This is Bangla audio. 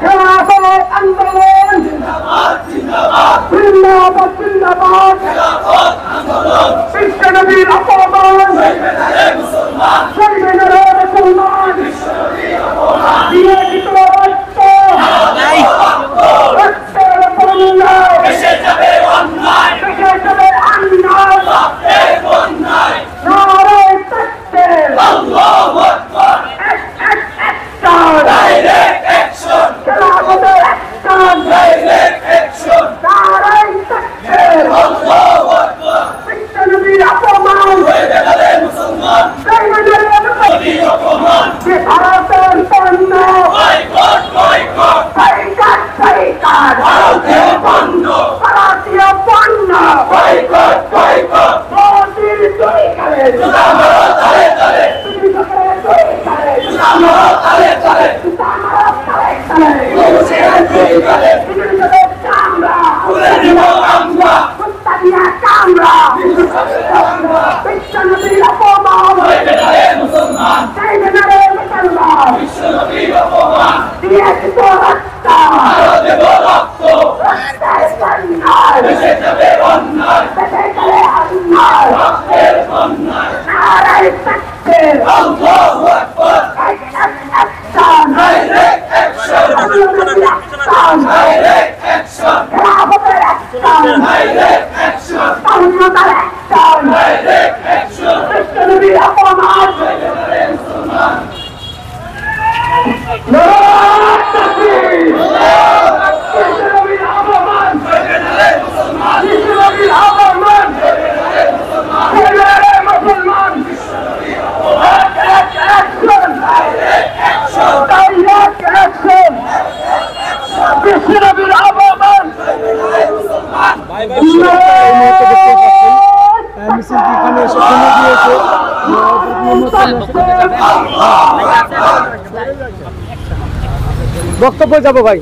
খেলাফত আন্দোলন জিন্দাবাদ জিন্দাবাদ বিশ্বনবীর অপমান চলবে না রে মুসলমান দিয়ে দিত রক্ত রক্তের বন্যা দেশে যাবে অন্যায় দেশে যাবে অন্যায় নারে তাকবীর আল্লাহু আকবার ডাইরেক্ট অ্যাকশন খেলাফতের অ্যাকশন ডাইরেক্ট অ্যাকশন নারে তাকবীর আল্লাহু আকবার বিশ্বনবীর অপমান হয়ে গেলে মুসলমান চলবে না রে নবীর অপমান যে ভারতের পণ্য বয়কট বয়কট বয়কট বয়কট ভারতীয় পণ্য ভারতীয় পণ্য বয়কট বয়কট মোদির দুই করে আমরা তালে তালে দুই করে দুই করে আমরা তালে তালে আমরা তালে তালে মুসলিম দুই তালে দুই করে কামরা খুলে দিব আমরা কুত্তা দিয়া কামরা বিশ্বনবীর অপমান হয়ে গেলে মুসলমান চাইবে না রে মুসলমান বিশ্বনবীর অপমান দিয়েছি তো রক্ত আরো দেব রক্ত রক্তের বন্যায় দেশে যাবে অন্যায় বেঁচে গেলে অন্যায় রক্তের অন্যায় নারায় তাকবীর আল্লাহু আকবার action direct action direct action খেলাফতের অ্যাকশন ডাইরেক্ট অ্যাকশন স্বাধীনতার অ্যাকশন ডাইরেক্ট অ্যাকশন বিশ্বনবীর অপমান বিশ্বনবীর অপমান বিশ্বনবীর অপমান মুসলমান অ্যাকশন ডাইরেক্ট অ্যাকশন বিশ্বনবীর অপমান মিছিলটি এখানে এসে থেমে গিয়েছে। বক্তব্য যাবো ভাই।